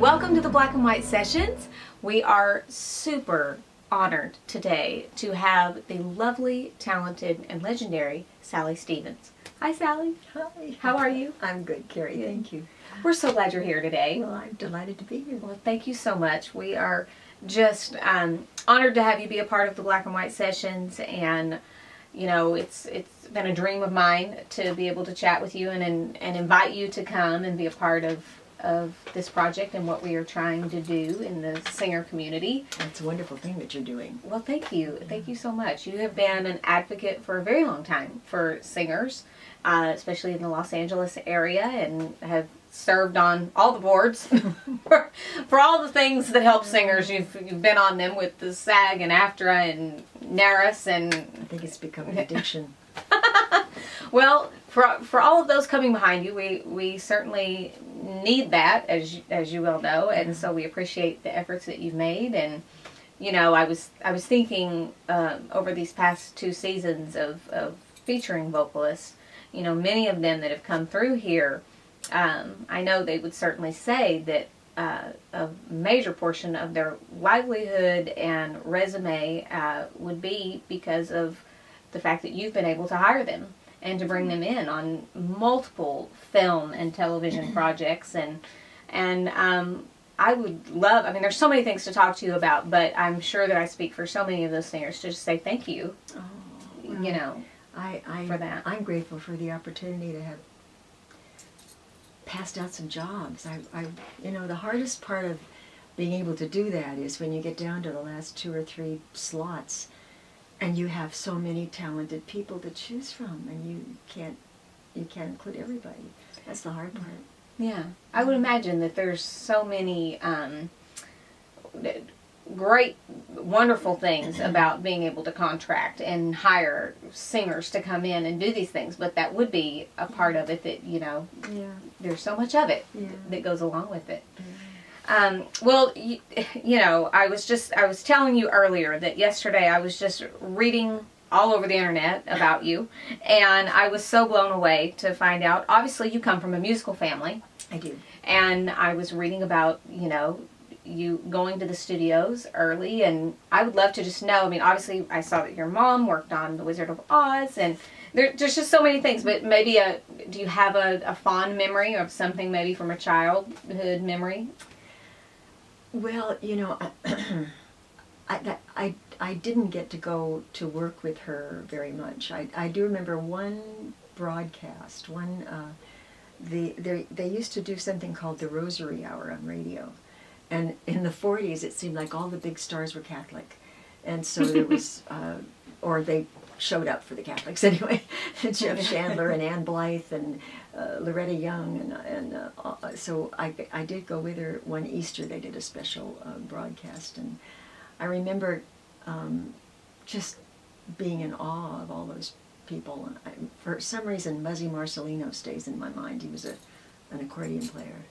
welcome to the Black and White Sessions. We are super honored today to have the lovely, talented, and legendary Sally Stevens. Hi, Sally. Hi. How are you? I'm good, Keri. Thank you. We're so glad you're here today. Well, I'm delighted to be here. Well, thank you so much. We are just honored to have you be a part of the Black and White Sessions, and you know, it's been a dream of mine to be able to chat with you and invite you to come and be a part of this project and what we are trying to do in the singer community. It's a wonderful thing that you're doing. Well, thank you. Thank you so much. You have been an advocate for a very long time for singers, especially in the Los Angeles area, and have served on all the boards for all the things that help singers. You've been on them with the SAG and AFTRA and NARAS, and I think it's become an addiction. Well, for all of those coming behind you, we certainly need that, as you well know, and so we appreciate the efforts that you've made. And you know, I was thinking over these past 2 seasons of featuring vocalists, you know, many of them that have come through here, I know they would certainly say that a major portion of their livelihood and resume would be because of the fact that you've been able to hire them and to bring them in on multiple film and television projects. And I would love, I mean, there's so many things to talk to you about, but I'm sure that I speak for so many of those singers to just say thank you, Well, you know, for that. I'm grateful for the opportunity to have passed out some jobs. You know, the hardest part of being able to do that is when you get down to the last 2 or 3 slots, and you have so many talented people to choose from, and you can't include everybody. That's the hard part. Yeah, I would imagine that there's so many great, wonderful things about being able to contract and hire singers to come in and do these things, but that would be a part of it that, you know, there's so much of it that goes along with it. Well, you know, I was telling you earlier that yesterday I was just reading all over the internet about you, and I was so blown away to find out, obviously you come from a musical family. I do. And I was reading about, you know, you going to the studios early, and I would love to just know, I mean, obviously I saw that your mom worked on The Wizard of Oz, and there's just so many things, but maybe do you have a fond memory of something maybe from a childhood memory? Well, you know, I didn't get to go to work with her very much. I do remember one broadcast. They used to do something called the Rosary Hour on radio, and in the 40s it seemed like all the big stars were Catholic, and so there was, or they showed up for the Catholics anyway. Jeff Chandler and Ann Blythe and Loretta Young, and so I did go with her one Easter. They did a special broadcast, and I remember just being in awe of all those people. And for some reason, Muzzy Marcelino stays in my mind. He was an accordion player,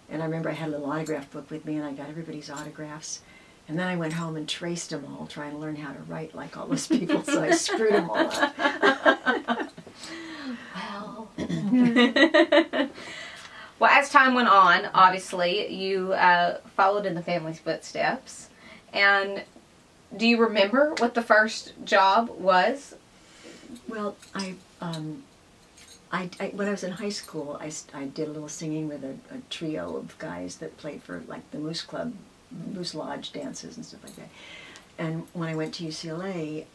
and I remember I had a little autograph book with me, and I got everybody's autographs. And then I went home and traced them all, trying to learn how to write like all those people, so I screwed them all up. Well, well, as time went on, obviously, you followed in the family's footsteps. And do you remember what the first job was? Well, when I was in high school, I did a little singing with a trio of guys that played for, like, the Moose Club, Moose Lodge dances and stuff like that. And when I went to UCLA,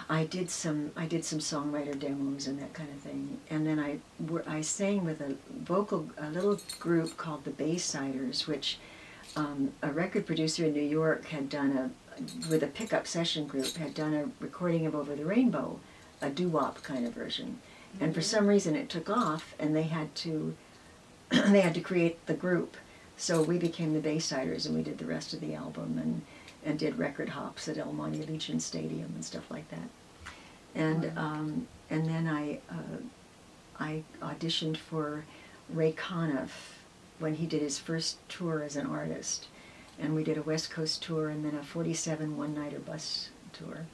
I did some songwriter demos and that kind of thing. And then I sang with a little group called the Baysiders, which a record producer in New York had done with a pickup session group, had done a recording of Over the Rainbow, a doo-wop kind of version. And for some reason it took off, and they had to create the group. So we became the Baysiders, and we did the rest of the album and did record hops at El Monte Legion Stadium and stuff like that. And and then I auditioned for Ray Conniff when he did his first tour as an artist. And we did a West Coast tour and then a 47 one-nighter bus tour.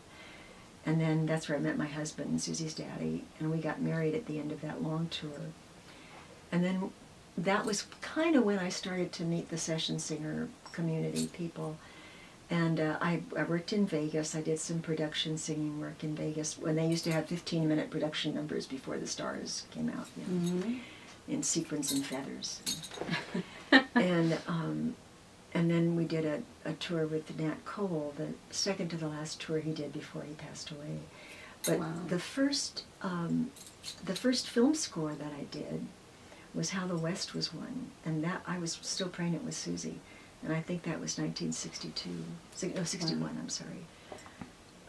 And then that's where I met my husband, Susie's daddy, and we got married at the end of that long tour. And then that was kind of when I started to meet the session singer community people. And I worked in Vegas. I did some production singing work in Vegas when they used to have 15-minute production numbers before the stars came out, in Sequins and Feathers. And then we did a tour with Nat Cole, the second to the last tour he did before he passed away. But the first film score that I did was How the West Was Won, and that I was still pregnant with Susie, and I think that was 61, I'm sorry.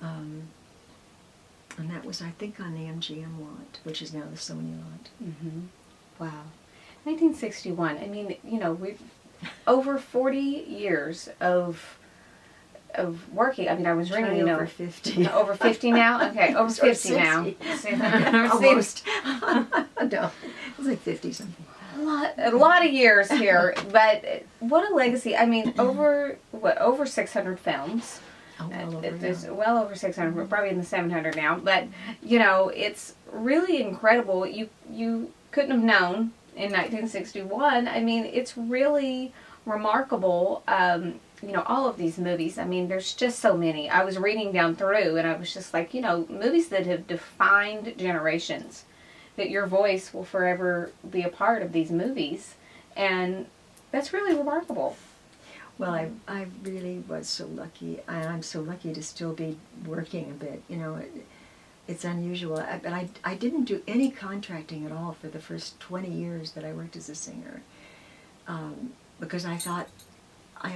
And that was, I think, on the MGM lot, which is now the Sony lot. Mm-hmm. Wow. 1961, I mean, we over 40 years of working. I mean, I was ringing, over 50. Over 50 now? Okay, over 50 now. Almost. No, it's like 50 something. A lot of years here, but what a legacy. I mean, over 600 films. Oh, well over, There's well over 600, we're probably in the 700 now, but, it's really incredible. You couldn't have known in 1961. I mean, it's really remarkable, all of these movies. I mean, there's just so many. I was reading down through, and I was just like, movies that have defined generations, that your voice will forever be a part of these movies, and that's really remarkable. Well, I really was so lucky. I'm so lucky to still be working a bit. It's unusual. But I didn't do any contracting at all for the first 20 years that I worked as a singer, because I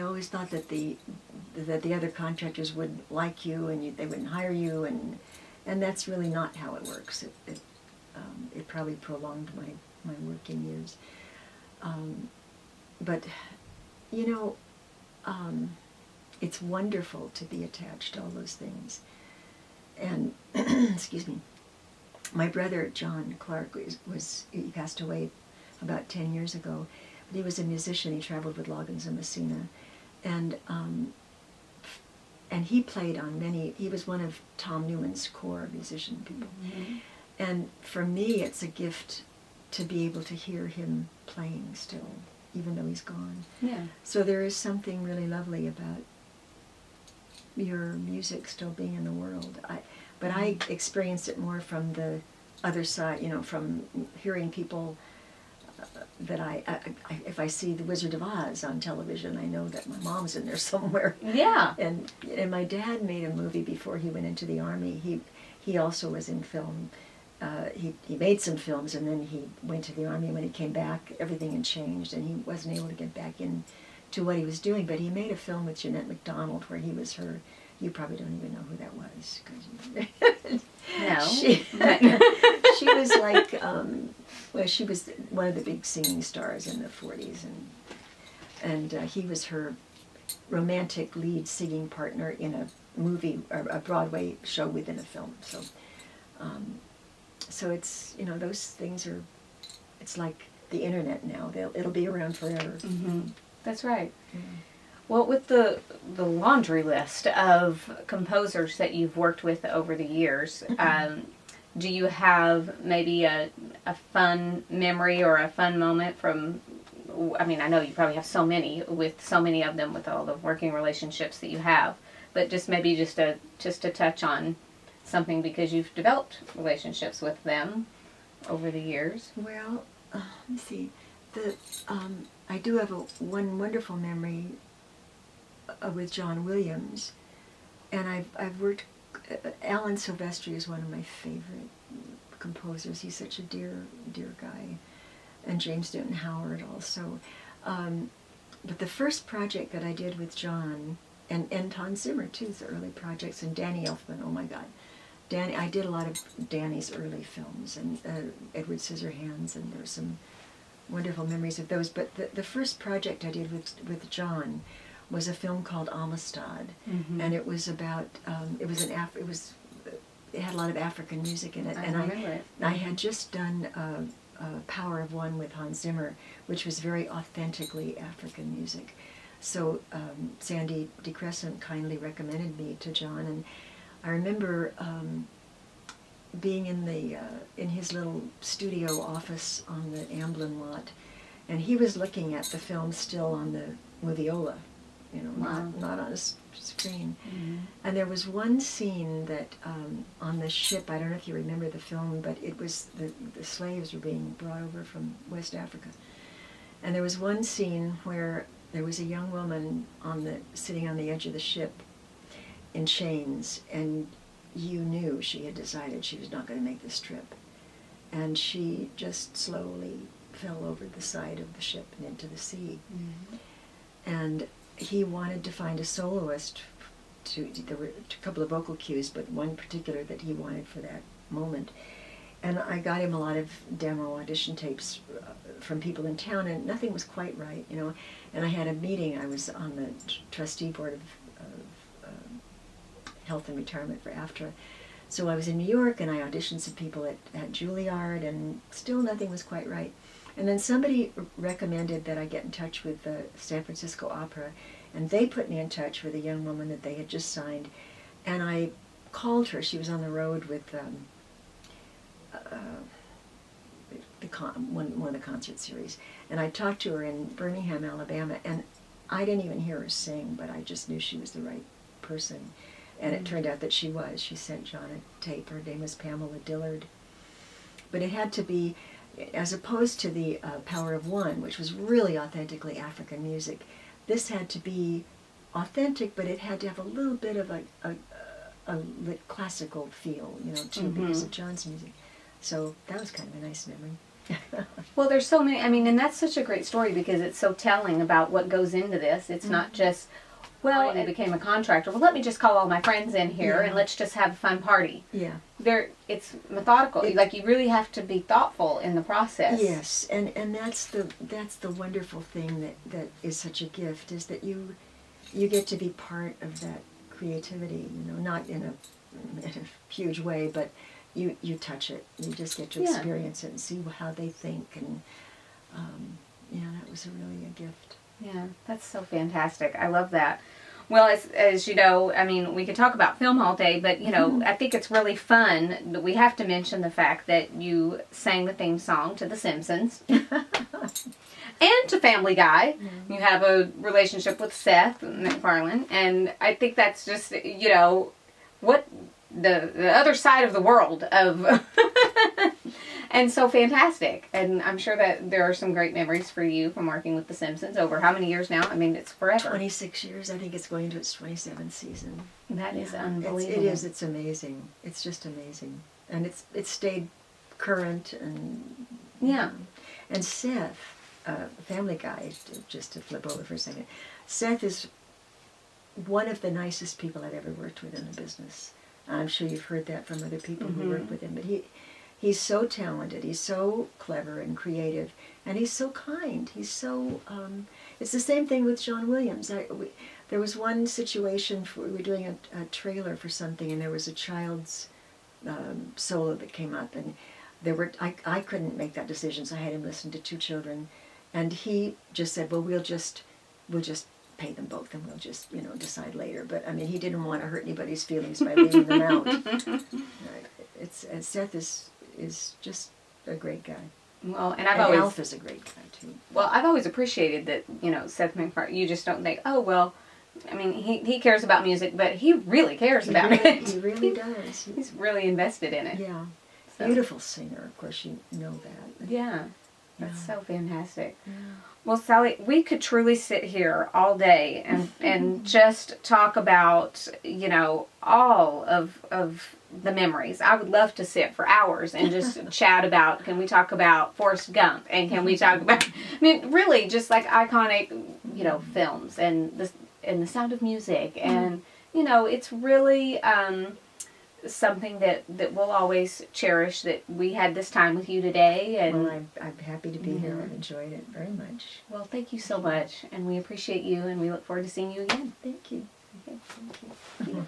always thought that the other contractors wouldn't like you and they wouldn't hire you, and that's really not how it works. It probably prolonged my working years. But it's wonderful to be attached to all those things. And excuse me, my brother John Clark he passed away about 10 years ago. But he was a musician. He traveled with Loggins and Messina, and he played on many. He was one of Tom Newman's core musician people. Mm-hmm. And for me, it's a gift to be able to hear him playing still, even though he's gone. Yeah. So there is something really lovely about your music still being in the world. But I experienced it more from the other side, from hearing people that if I see The Wizard of Oz on television, I know that my mom's in there somewhere. Yeah. And my dad made a movie before he went into the Army. He also was in film. He made some films, and then he went to the Army. When he came back, everything had changed, and he wasn't able to get back into what he was doing. But he made a film with Jeanette MacDonald where he was her. You probably don't even know who that was. No. She was like, she was one of the big singing stars in the 40s, and he was her romantic lead singing partner in a movie, or a Broadway show within a film. So it's, those things are, it's like the internet now. It'll be around forever. Mm-hmm. That's right. Yeah. Well, with the laundry list of composers that you've worked with over the years, do you have maybe a fun memory or a fun moment from, I mean, I know you probably have so many of them with all the working relationships that you have, but just to touch on something because you've developed relationships with them over the years. Well, let me see. I do have one wonderful memory with John Williams, and I've worked. Alan Silvestri is one of my favorite composers. He's such a dear guy, and James Newton Howard also. But the first project that I did with John and Hans Zimmer too, the early projects, and Danny Elfman. Oh my God, I did a lot of Danny's early films and Edward Scissorhands, and there's some wonderful memories of those. But the first project I did with John was a film called Amistad, mm-hmm. and it was about it had a lot of African music in it, and I had just done Power of One with Hans Zimmer, which was very authentically African music. So Sandy DeCrescent kindly recommended me to John, and I remember being in his little studio office on the Amblin lot, And he was looking at the film still on the moviola, you know, Wow. not on a screen. Mm-hmm. And there was one scene that on the ship, I don't know if you remember the film, but it was the slaves were being brought over from West Africa. And there was one scene where there was a young woman sitting on the edge of the ship in chains, and you knew she had decided she was not going to make this trip. And she just slowly fell over the side of the ship and into the sea. Mm-hmm. And he wanted to find a soloist. There were a couple of vocal cues, but one particular that he wanted for that moment. And I got him a lot of demo audition tapes from people in town, and nothing was quite right, you know. And I had a meeting. I was on the trustee board of Health and Retirement for AFTRA. So I was in New York, and I auditioned some people at Juilliard, and still nothing was quite right. And then somebody recommended that I get in touch with the San Francisco Opera, and they put me in touch with a young woman that they had just signed. And I called her. She was on the road with one of the concert series. And I talked to her in Birmingham, Alabama, and I didn't even hear her sing, but I just knew she was the right person. And it turned out that she was. She sent John a tape. Her name was Pamela Dillard. But it had to be, as opposed to the Power of One, which was really authentically African music, this had to be authentic, but it had to have a little bit of a classical feel, you know, too, because of John's music. So that was kind of a nice memory. Well, there's so many, I mean, and that's such a great story because it's so telling about what goes into this. It's not just, well, I became a contractor. Well, let me just call all my friends in here and let's just have a fun party. Yeah. It's methodical. Like, you really have to be thoughtful in the process. Yes, and that's the wonderful thing that is such a gift, is that you get to be part of that creativity, you know, not in a huge way, but you touch it. You just get to experience it and see how they think, and that was really a gift. Yeah, that's so fantastic. I love that. Well, as you know, I mean, we could talk about film all day, but, you know, I think it's really fun that we have to mention the fact that you sang the theme song to The Simpsons and to Family Guy. Mm-hmm. You have a relationship with Seth MacFarlane, and I think that's just, you know, what the other side of the world of... And so fantastic. And I'm sure that there are some great memories for you from working with The Simpsons over how many years now? I mean, it's forever. 26 years. I think it's going to its 27th season. That is unbelievable. It is. It's amazing. It's just amazing. And it's stayed current. And yeah. And Seth, Family Guy, just to flip over for a second, Seth is one of the nicest people I've ever worked with in the business. I'm sure you've heard that from other people who work with him. But he's so talented, he's so clever and creative, and he's so kind. He's so, it's the same thing with John Williams. There was one situation, we were doing a trailer for something, and there was a child's solo that came up, and I couldn't make that decision, so I had him listen to two children, and he just said, well, we'll just pay them both, and we'll just, you know, decide later. But, I mean, he didn't want to hurt anybody's feelings by leaving them out. Seth is just a great guy. Well, and Alf is a great guy too. Well, I've always appreciated that, you know, Seth MacFarlane. You just don't think, oh well, I mean, he cares about music, but he really cares about it. He really does. He's really invested in it. Yeah, so. Beautiful singer. Of course, you know that. Yeah, that's so fantastic. Yeah. Well, Sally, we could truly sit here all day and just talk about, you know, all of the memories. I would love to sit for hours and just chat about, can we talk about Forrest Gump, and can we talk about, I mean, really just like iconic, you know, films and the Sound of Music, and, you know, it's really something that we'll always cherish, that we had this time with you today. And well, I'm happy to be here. I've enjoyed it very much. Well, thank you so much, and we appreciate you, and we look forward to seeing you again. Thank you. Okay, thank you.